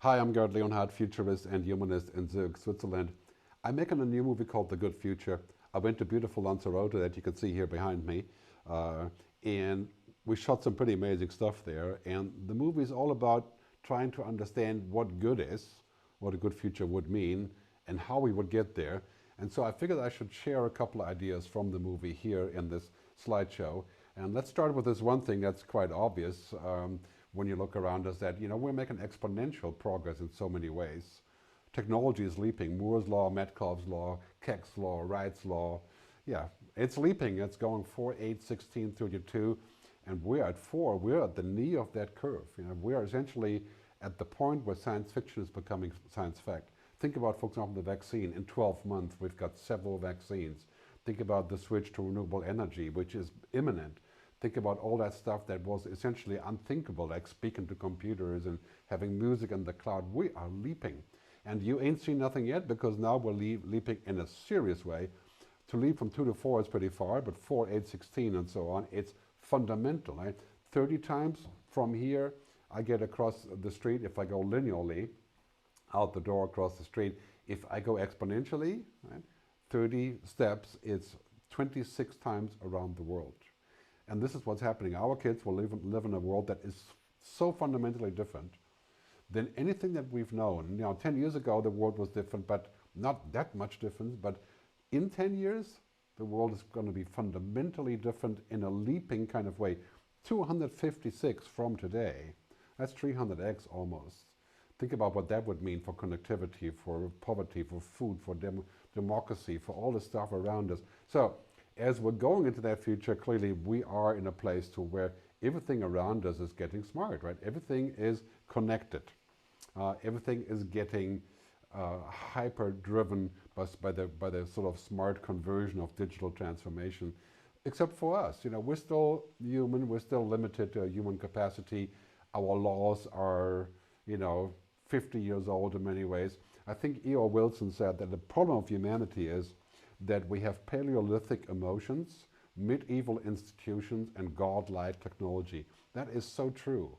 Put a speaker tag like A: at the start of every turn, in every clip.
A: Hi, I'm Gerd Leonhard, futurist and humanist in Zurich, Switzerland. I'm making a new movie called The Good Future. I went to beautiful Lanzarote that you can see here behind me, and we shot some pretty amazing stuff there. And the movie is all about trying to understand what good is, what a good future would mean, and how we would get there. And so I figured I should share a couple of ideas from the movie here in this slideshow. And let's start with this one thing that's quite obvious. When you look around us, that we're making exponential progress in so many ways. Technology is leaping. Moore's law, Metcalfe's law, Keck's law, Wright's law. Yeah, it's leaping. It's going 4, 8, 16, 32, and we're at 4. We're at the knee of that curve. We're essentially at the point where science fiction is becoming science fact. Think about, for example, the vaccine. In 12 months, we've got several vaccines. Think about the switch to renewable energy, which is imminent. Think about all that stuff that was essentially unthinkable, like speaking to computers and having music in the cloud. We are leaping. And you ain't seen nothing yet, because now we're leaping in a serious way. To leap from 2 to 4 is pretty far, but 4, 8, 16 and so on, it's fundamental. Right? 30 times from here, I get across the street if I go linearly, out the door across the street. If I go exponentially, right, 30 steps, it's 26 times around the world. And this is what's happening. Our kids will live in a world that is so fundamentally different than anything that we've known. 10 years ago, the world was different, but not that much different. But in 10 years, the world is going to be fundamentally different in a leaping kind of way. 256 from today, that's 300x almost. Think about what that would mean for connectivity, for poverty, for food, for democracy, for all the stuff around us. So, as we're going into that future, clearly we are in a place to where everything around us is getting smart, right? Everything is connected. Everything is getting hyper-driven by the sort of smart conversion of digital transformation, except for us. We're still human. We're still limited to human capacity. Our laws are, 50 years old in many ways. I think E.O. Wilson said that the problem of humanity is that we have Paleolithic emotions, medieval institutions, and godlike technology. That is so true.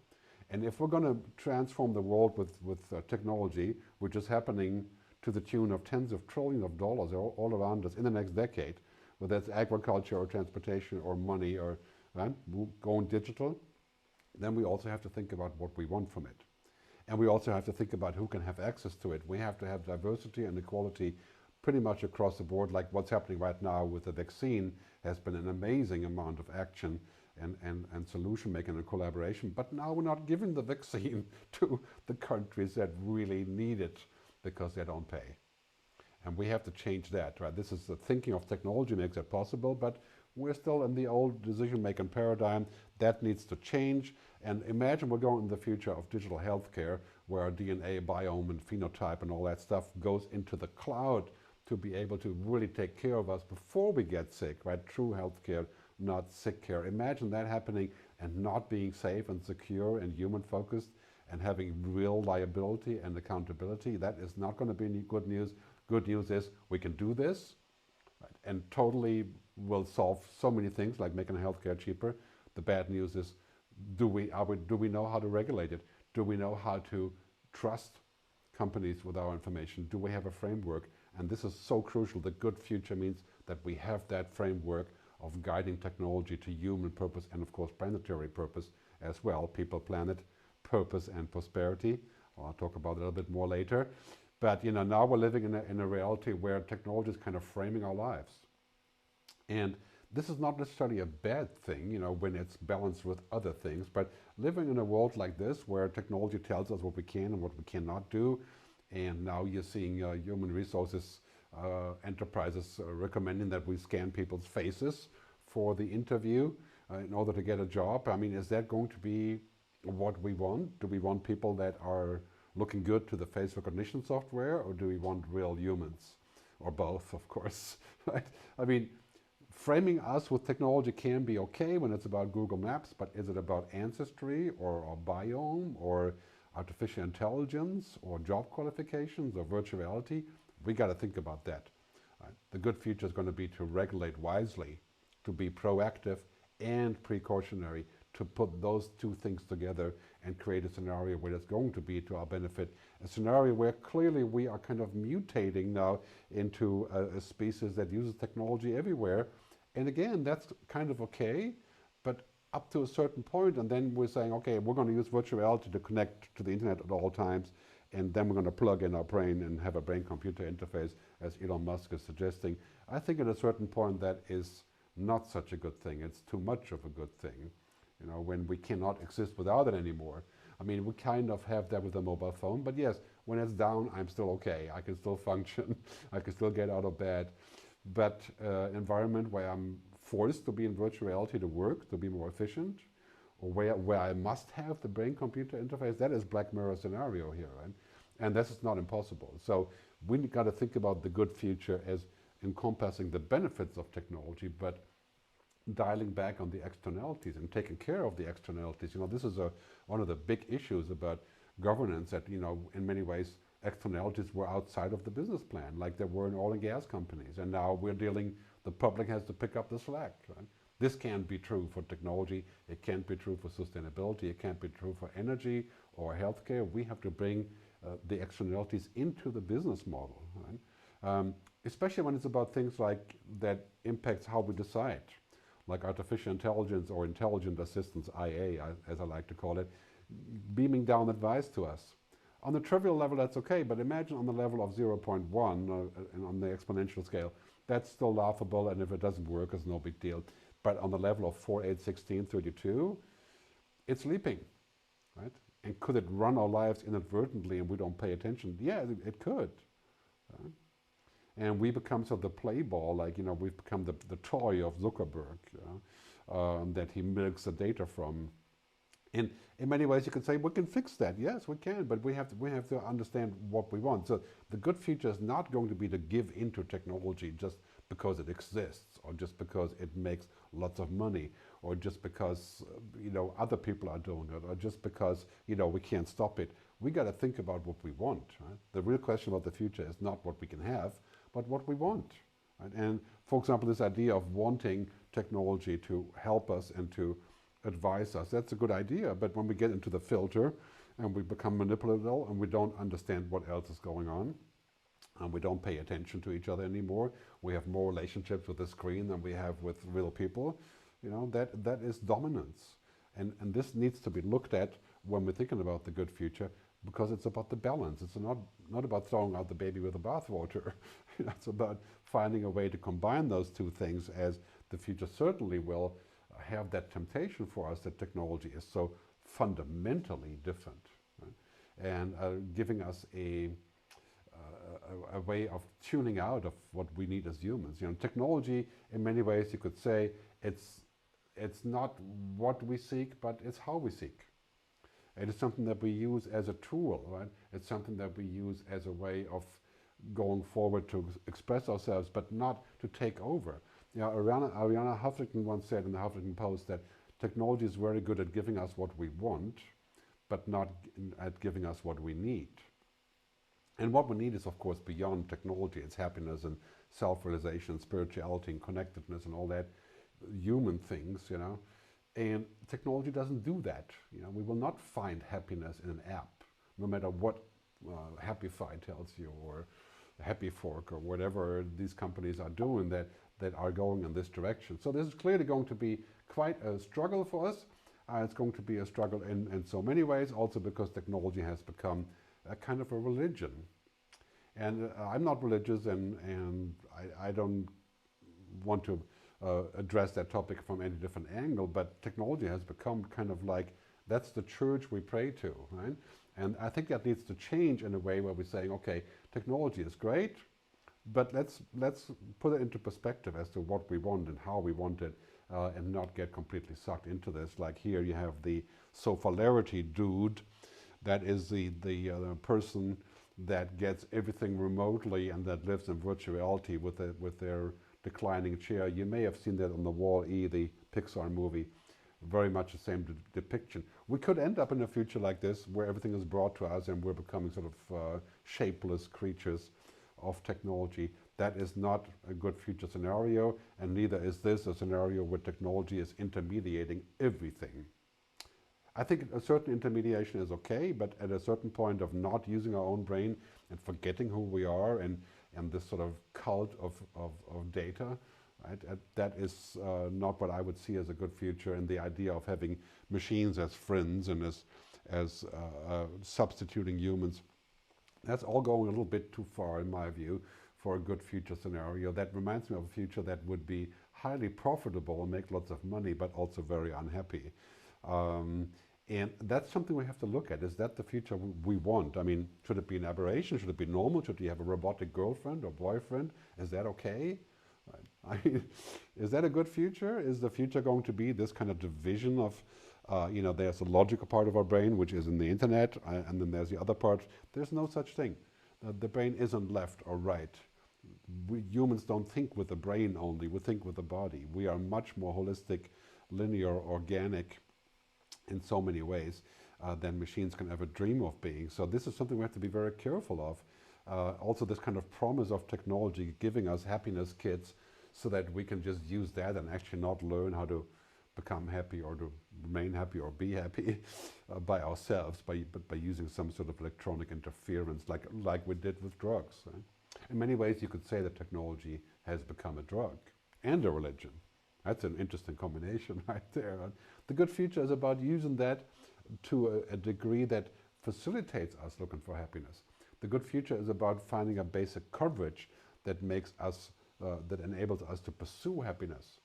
A: And if we're going to transform the world with technology, which is happening to the tune of tens of trillions of dollars all around us in the next decade, whether it's agriculture or transportation or money or right, going digital, then we also have to think about what we want from it. And we also have to think about who can have access to it. We have to have diversity and equality pretty much across the board. Like what's happening right now with the vaccine has been an amazing amount of action and solution making and collaboration. But now we're not giving the vaccine to the countries that really need it because they don't pay. And we have to change that, right? This is the thinking of technology makes it possible, but we're still in the old decision-making paradigm. That needs to change. And imagine we're going in the future of digital healthcare, where our DNA, biome, and phenotype and all that stuff goes into the cloud to be able to really take care of us before we get sick, right? True healthcare, not sick care. Imagine that happening and not being safe and secure and human-focused and having real liability and accountability. That is not going to be any good news. Good news is we can do this, right, and totally will solve so many things, like making healthcare cheaper. The bad news is, do we know how to regulate it? Do we know how to trust companies with our information? Do we have a framework? And this is so crucial. The good future means that we have that framework of guiding technology to human purpose and, of course, planetary purpose as well. People, planet, purpose, and prosperity. I'll talk about it a little bit more later. But now we're living in a reality where technology is kind of framing our lives. And this is not necessarily a bad thing, when it's balanced with other things. But living in a world like this, where technology tells us what we can and what we cannot do, and now you're seeing human resources enterprises recommending that we scan people's faces for the interview in order to get a job. I mean, is that going to be what we want? Do we want people that are looking good to the face recognition software, or do we want real humans? Or both, of course, right? I mean, framing us with technology can be okay when it's about Google Maps, but is it about ancestry or biome or artificial intelligence or job qualifications or virtual reality? We got to think about that. Right? The good future is going to be to regulate wisely, to be proactive and precautionary, to put those two things together and create a scenario where it's going to be to our benefit, a scenario where clearly we are kind of mutating now into a species that uses technology everywhere. And again, that's kind of okay, but up to a certain point, and then we're saying, okay, we're going to use virtual reality to connect to the internet at all times, and then we're going to plug in our brain and have a brain-computer interface, as Elon Musk is suggesting. I think at a certain point that is not such a good thing. It's too much of a good thing, you know, when we cannot exist without it anymore. I mean, we kind of have that with a mobile phone, but yes, when it's down, I'm still okay. I can still function. I can still get out of bed. But environment where I'm forced to be in virtual reality to work, to be more efficient, or where I must have the brain-computer interface, that is Black Mirror scenario here, right? And this is not impossible. So we got to think about the good future as encompassing the benefits of technology, but dialing back on the externalities and taking care of the externalities. You know, this is one of the big issues about governance, that, you know, in many ways, externalities were outside of the business plan, like there were in oil and gas companies. And now we're dealing, the public has to pick up the slack, right? This can't be true for technology. It can't be true for sustainability. It can't be true for energy or healthcare. We have to bring the externalities into the business model, right? Especially when it's about things like that impacts how we decide, like artificial intelligence or intelligent assistance, IA, as I like to call it, beaming down advice to us. On the trivial level, that's okay, but imagine on the level of 0.1 and on the exponential scale, that's still laughable, and if it doesn't work, it's no big deal. But on the level of 4, 8, 16, 32, it's leaping, right? And could it run our lives inadvertently and we don't pay attention? Yeah, it could. Right? And we become sort of the play ball, like, you know, we've become the toy of Zuckerberg, you know, that he milks the data from. And in many ways, you could say we can fix that. Yes, we can, but we have to understand what we want. So the good future is not going to be to give into technology just because it exists, or just because it makes lots of money, or just because you know, other people are doing it, or just because, you know, we can't stop it. We got to think about what we want. Right? The real question about the future is not what we can have, but what we want. Right? And for example, this idea of wanting technology to help us and to advise us, that's a good idea. But when we get into the filter and we become manipulative and we don't understand what else is going on, and we don't pay attention to each other anymore, we have more relationships with the screen than we have with real people, you know, that is dominance. And this needs to be looked at when we're thinking about the good future, because it's about the balance. It's not about throwing out the baby with the bathwater. It's about finding a way to combine those two things, as the future certainly will have that temptation for us that technology is so fundamentally different, right? And giving us a way of tuning out of what we need as humans. You know, technology, in many ways, you could say it's not what we seek, but it's how we seek. It is something that we use as a tool, right? It's something that we use as a way of going forward to express ourselves, but not to take over. You know, Arianna Huffington once said in the Huffington Post that technology is very good at giving us what we want, but not at giving us what we need. And what we need is, of course, beyond technology. It's happiness and self-realization, spirituality and connectedness and all that, human things, you know. And technology doesn't do that. You know, we will not find happiness in an app, no matter what Happify tells you, or Happy Fork, or whatever these companies are doing that are going in this direction. So this is clearly going to be quite a struggle for us. It's going to be a struggle in so many ways, also because technology has become a kind of a religion. And I'm not religious, and I don't want to address that topic from any different angle, but technology has become kind of like, that's the church we pray to, right? And I think that needs to change in a way where we're saying, okay, technology is great, but let's put it into perspective as to what we want and how we want it, and not get completely sucked into this. Like here you have the sofalarity dude, that is the person that gets everything remotely and that lives in virtual reality with their declining chair. You may have seen that on the Wall-E, the Pixar movie. Very much the same depiction. We could end up in a future like this, where everything is brought to us and we're becoming sort of shapeless creatures of technology. That is not a good future scenario, and neither is this a scenario where technology is intermediating everything. I think a certain intermediation is okay, but at a certain point of not using our own brain and forgetting who we are and this sort of cult of data, right? That is not what I would see as a good future, and the idea of having machines as friends and as substituting humans. That's all going a little bit too far, in my view, for a good future scenario. That reminds me of a future that would be highly profitable and make lots of money, but also very unhappy. And that's something we have to look at. Is that the future we want? I mean, should it be an aberration? Should it be normal? Should you have a robotic girlfriend or boyfriend? Is that okay? Right. I mean, is that a good future? Is the future going to be this kind of division of, there's a logical part of our brain, which is in the internet, and then there's the other part. There's no such thing. The brain isn't left or right. We humans don't think with the brain only, we think with the body. We are much more holistic, linear, organic in so many ways than machines can ever dream of being. So this is something we have to be very careful of. Also this kind of promise of technology giving us happiness kits so that we can just use that and actually not learn how to become happy or to remain happy or be happy by ourselves, but by using some sort of electronic interference like we did with drugs. Right? In many ways, you could say that technology has become a drug and a religion. That's an interesting combination right there. The good future is about using that to a degree that facilitates us looking for happiness. The good future is about finding a basic coverage that makes us, that enables us to pursue happiness.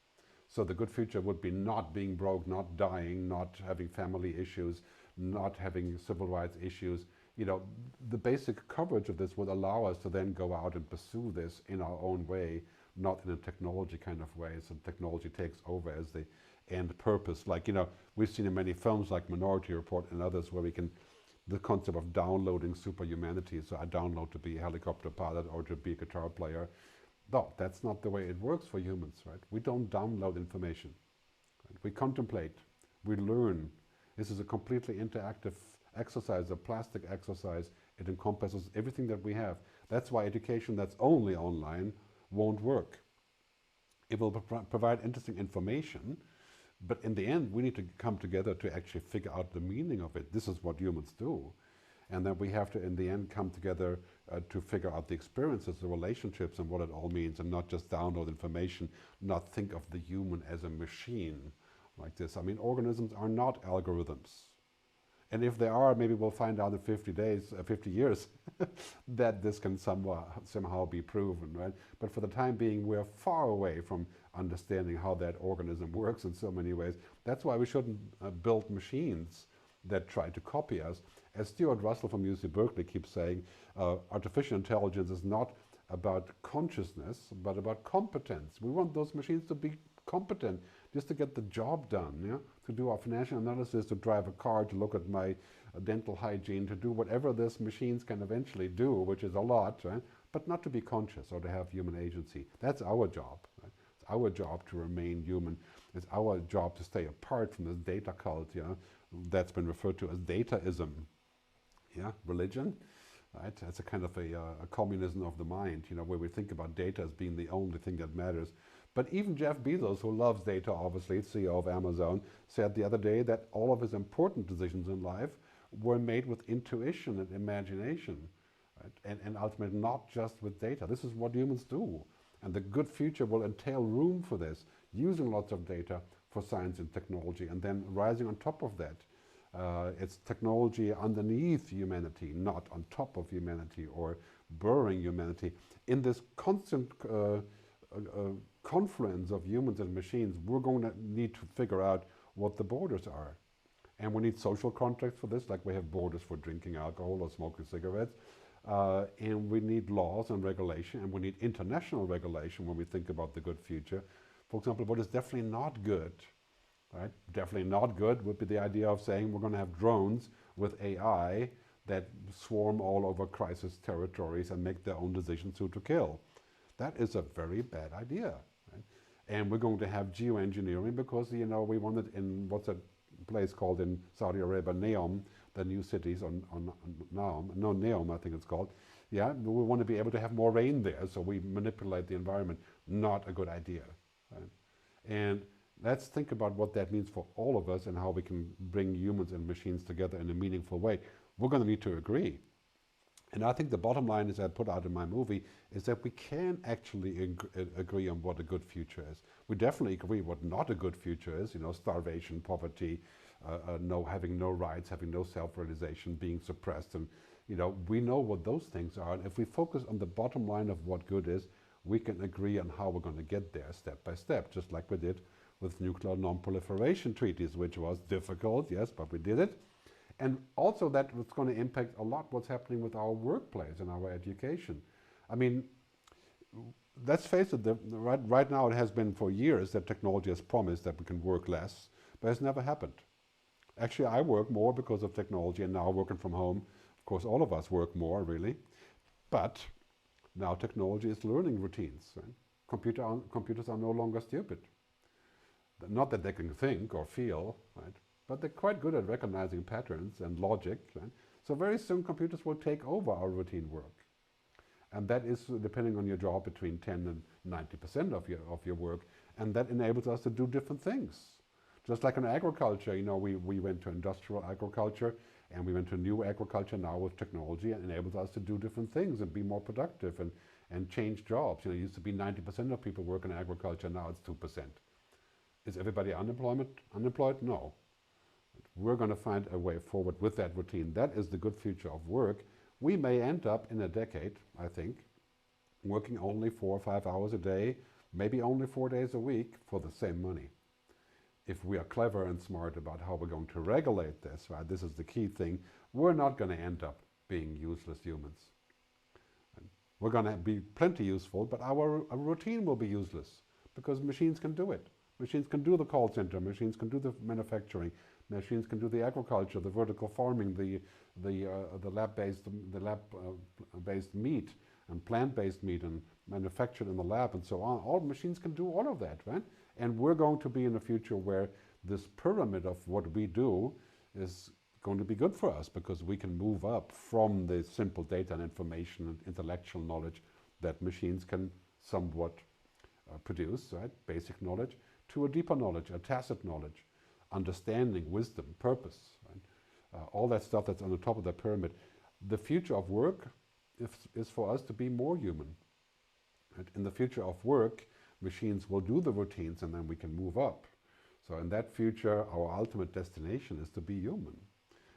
A: So the good future would be not being broke, not dying, not having family issues, not having civil rights issues. The basic coverage of this would allow us to then go out and pursue this in our own way, not in a technology kind of way. So technology takes over as the end purpose. Like, we've seen in many films like Minority Report and others where the concept of downloading superhumanity. So I download to be a helicopter pilot or to be a guitar player. No, that's not the way it works for humans, right? We don't download information. Right? We contemplate, we learn. This is a completely interactive exercise, a plastic exercise. It encompasses everything that we have. That's why education that's only online won't work. It will provide interesting information, but in the end, we need to come together to actually figure out the meaning of it. This is what humans do. And then we have to, in the end, come together to figure out the experiences, the relationships, and what it all means, and not just download information, not think of the human as a machine like this. I mean, organisms are not algorithms. And if they are, maybe we'll find out in 50 years, that this can somehow be proven, right? But for the time being, we're far away from understanding how that organism works in so many ways. That's why we shouldn't build machines that try to copy us. As Stuart Russell from UC Berkeley keeps saying, artificial intelligence is not about consciousness, but about competence. We want those machines to be competent, just to get the job done, to do our financial analysis, to drive a car, to look at my dental hygiene, to do whatever these machines can eventually do, which is a lot, right? But not to be conscious or to have human agency. That's our job. Right? It's our job to remain human. It's our job to stay apart from this data cult, that's been referred to as dataism. Religion, right? That's a kind of a communism of the mind, where we think about data as being the only thing that matters. But even Jeff Bezos, who loves data, obviously, CEO of Amazon, said the other day that all of his important decisions in life were made with intuition and imagination, right? And ultimately not just with data. This is what humans do. And the good future will entail room for this, using lots of data for science and technology, and then rising on top of that. It's technology underneath humanity, not on top of humanity or burying humanity. In this constant confluence of humans and machines, we're going to need to figure out what the borders are. And we need social contracts for this, like we have borders for drinking alcohol or smoking cigarettes. And we need laws and regulation, and we need international regulation when we think about the good future. For example, what is definitely not good, right? Definitely not good would be the idea of saying we're going to have drones with AI that swarm all over crisis territories and make their own decisions who to kill. That is a very bad idea. Right? And we're going to have geoengineering because, we wanted in what's a place called in Saudi Arabia, Neom, the new cities on Neom, I think it's called. We want to be able to have more rain there, so we manipulate the environment. Not a good idea. Right? And Let's think about what that means for all of us and how we can bring humans and machines together in a meaningful way. We're going to need to agree. And I think the bottom line, as I put out in my movie, is that we can actually agree on what a good future is. We definitely agree what not a good future is, starvation, poverty, having no rights, having no self-realization, being suppressed. And, we know what those things are. And if we focus on the bottom line of what good is, we can agree on how we're going to get there step by step, just like we did with nuclear non-proliferation treaties, which was difficult, yes, but we did it. And also that was going to impact a lot what's happening with our workplace and our education. I mean, let's face it, right now it has been for years that technology has promised that we can work less, but it's never happened. Actually, I work more because of technology, and now working from home, of course, all of us work more, really. But now technology is learning routines. Right? Computers are no longer stupid. Not that they can think or feel, right? But they're quite good at recognizing patterns and logic. Right? So very soon computers will take over our routine work. And that is, depending on your job, between 10 and 90% of your work. And that enables us to do different things. Just like in agriculture, we went to industrial agriculture, and we went to new agriculture now with technology, and enables us to do different things and be more productive and change jobs. It used to be 90% of people work in agriculture, now it's 2%. Is everybody unemployed? No. We're going to find a way forward with that routine. That is the good future of work. We may end up in a decade, I think, working only 4 or 5 hours a day, maybe only 4 days a week for the same money. If we are clever and smart about how we're going to regulate this, right? This is the key thing. We're not going to end up being useless humans. We're going to be plenty useful, but our routine will be useless because machines can do it. Machines can do the call center. Machines can do the manufacturing. Machines can do the agriculture, the vertical farming, the lab-based meat and plant-based meat and manufactured in the lab and so on. All machines can do all of that, right? And we're going to be in a future where this pyramid of what we do is going to be good for us because we can move up from the simple data and information and intellectual knowledge that machines can somewhat produce, right? Basic knowledge, to a deeper knowledge, a tacit knowledge, understanding, wisdom, purpose, right? All that stuff that's on the top of the pyramid. The future of work is for us to be more human. Right? In the future of work, machines will do the routines and then we can move up. So in that future, our ultimate destination is to be human.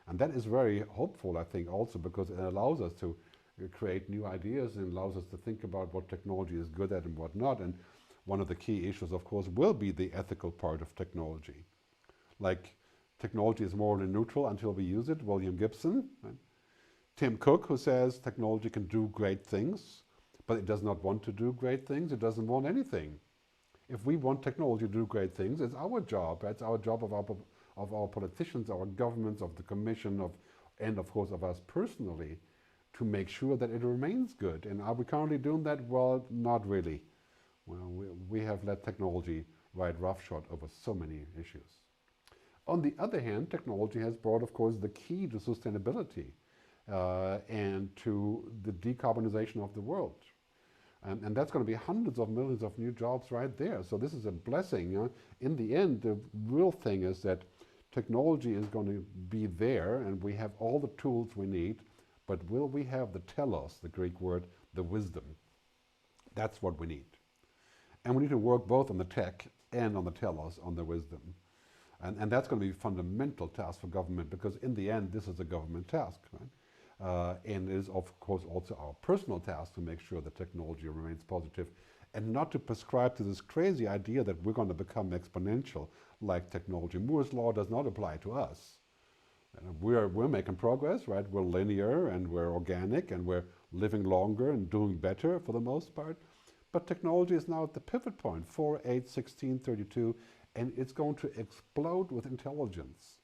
A: And that is very hopeful, I think, also because it allows us to create new ideas and allows us to think about what technology is good at and what not. And one of the key issues, of course, will be the ethical part of technology. Like, technology is morally neutral until we use it, William Gibson. Right? Tim Cook, who says technology can do great things, but it does not want to do great things. It doesn't want anything. If we want technology to do great things, it's our job. It's our job of our politicians, our governments, of the commission, and of course of us personally, to make sure that it remains good. And are we currently doing that? Well, not really. Well, we have let technology ride roughshod over so many issues. On the other hand, technology has brought, of course, the key to sustainability and to the decarbonization of the world. And that's going to be hundreds of millions of new jobs right there. So this is a blessing. In the end, the real thing is that technology is going to be there, and we have all the tools we need, but will we have the telos, the Greek word, the wisdom? That's what we need. And we need to work both on the tech and on the telos, on the wisdom. And that's going to be a fundamental task for government, because in the end, this is a government task, right? And it is, of course, also our personal task to make sure that technology remains positive and not to prescribe to this crazy idea that we're going to become exponential like technology. Moore's law does not apply to us. We're making progress, right? We're linear and we're organic and we're living longer and doing better for the most part. But technology is now at the pivot point, 4, 8, 16, 32, and it's going to explode with intelligence.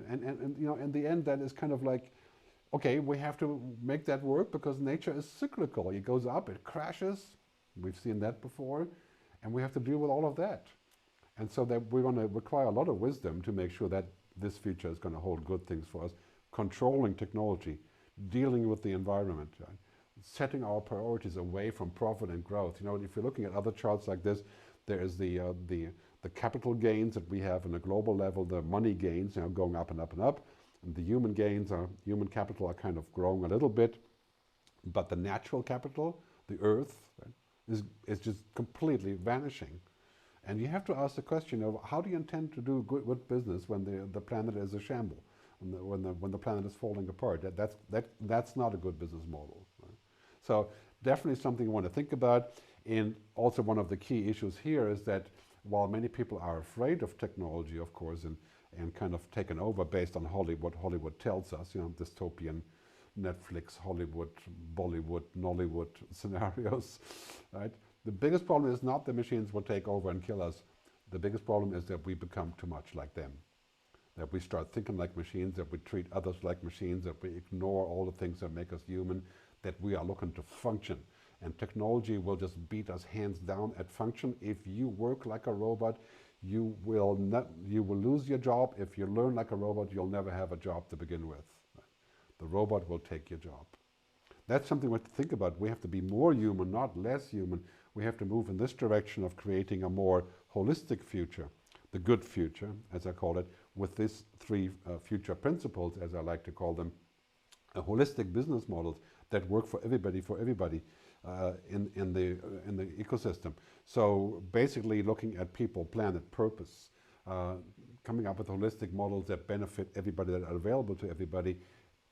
A: And you know, in the end, that is kind of like, okay, we have to make that work because nature is cyclical. It goes up, it crashes. We've seen that before. And we have to deal with all of that. And so that we're going to require a lot of wisdom to make sure that this future is going to hold good things for us. Controlling technology, dealing with the environment, right? Setting our priorities away from profit and growth. You know, if you're looking at other charts like this, there is the the capital gains that we have on a global level, the money gains, going up and up and up, and the human gains, human capital are kind of growing a little bit, but the natural capital, the earth, right, is just completely vanishing. And you have to ask the question of how do you intend to do good business when the planet is a shamble, when the planet is falling apart? That's not a good business model. Right? So definitely something you want to think about. And also one of the key issues here is that while many people are afraid of technology, of course, and kind of taken over based on Hollywood tells us, dystopian Netflix, Hollywood, Bollywood, Nollywood scenarios, right? The biggest problem is not the machines will take over and kill us. The biggest problem is that we become too much like them. That we start thinking like machines, that we treat others like machines, that we ignore all the things that make us human, that we are looking to function. And technology will just beat us hands down at function. If you work like a robot, you will lose your job. If you learn like a robot, you'll never have a job to begin with. The robot will take your job. That's something we have to think about. We have to be more human, not less human. We have to move in this direction of creating a more holistic future, the good future, as I call it, with these three future principles, as I like to call them, holistic business models that work for everybody in the ecosystem. So basically looking at people, planet, purpose, coming up with holistic models that benefit everybody, that are available to everybody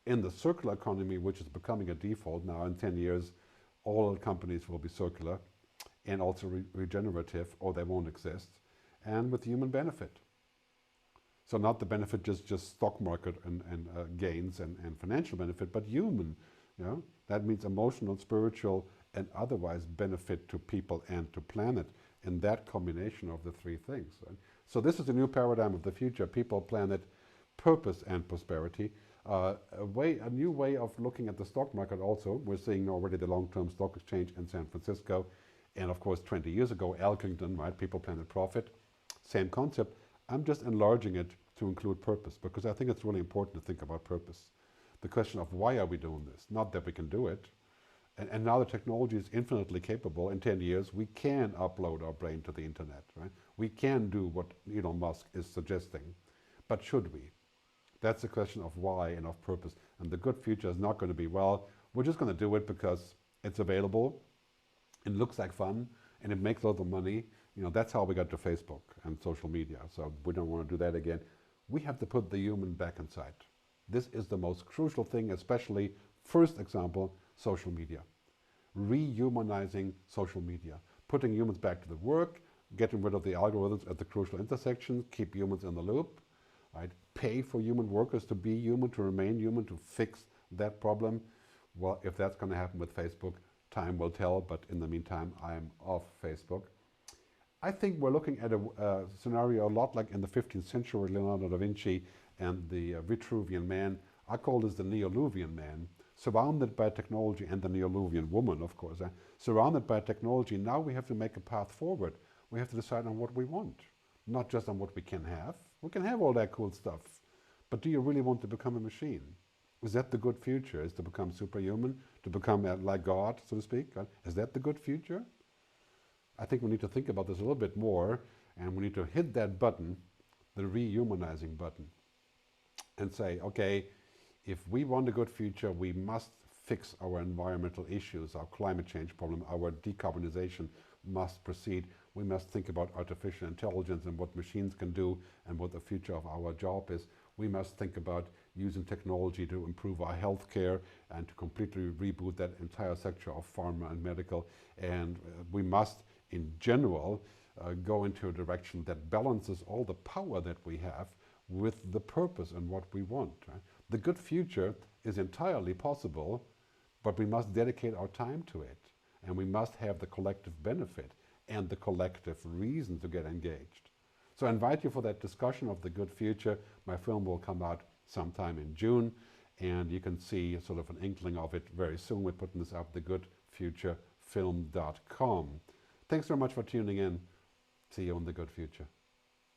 A: in the circular economy, which is becoming a default now. In 10 years, all companies will be circular and also regenerative, or they won't exist, and with human benefit. So not the benefit just stock market and gains and financial benefit, but human. That means emotional, spiritual, and otherwise benefit to people and to planet in that combination of the three things. Right? So this is a new paradigm of the future: people, planet, purpose, and prosperity. A new way of looking at the stock market also. We're seeing already the long-term stock exchange in San Francisco. And of course, 20 years ago, Elkington, right? People, planet, profit. Same concept. I'm just enlarging it to include purpose, because I think it's really important to think about purpose. The question of why are we doing this? Not that we can do it. And now the technology is infinitely capable. In 10 years, we can upload our brain to the internet, right? We can do what Elon Musk is suggesting. But should we? That's the question of why and of purpose. And the good future is not going to be, well, we're just going to do it because it's available, it looks like fun, and it makes a lot of money. That's how we got to Facebook and social media. So we don't want to do that again. We have to put the human back inside. This is the most crucial thing, especially, first example, social media. Rehumanizing social media. Putting humans back to the work, getting rid of the algorithms at the crucial intersections, keep humans in the loop, right? Pay for human workers to be human, to remain human, to fix that problem. Well, if that's going to happen with Facebook, time will tell, but in the meantime, I'm off Facebook. I think we're looking at a scenario a lot like in the 15th century, Leonardo da Vinci and the Vitruvian Man. I call this the Neoluvian Man, surrounded by technology, and the Neoluvian woman, of course. Surrounded by technology, now we have to make a path forward. We have to decide on what we want, not just on what we can have. We can have all that cool stuff, but do you really want to become a machine? Is that the good future? Is to become superhuman, to become like God, so to speak? Is that the good future? I think we need to think about this a little bit more, and we need to hit that button, the rehumanizing button, and say, okay, if we want a good future, we must fix our environmental issues, our climate change problem, our decarbonization must proceed. We must think about artificial intelligence and what machines can do and what the future of our job is. We must think about using technology to improve our healthcare and to completely reboot that entire sector of pharma and medical. And we must, in general, go into a direction that balances all the power that we have with the purpose and what we want. Right? The good future is entirely possible, but we must dedicate our time to it. And we must have the collective benefit and the collective reason to get engaged. So I invite you for that discussion of the good future. My film will come out sometime in June, and you can see sort of an inkling of it very soon. We're putting this up, thegoodfuturefilm.com. Thanks very much for tuning in. See you in the good future.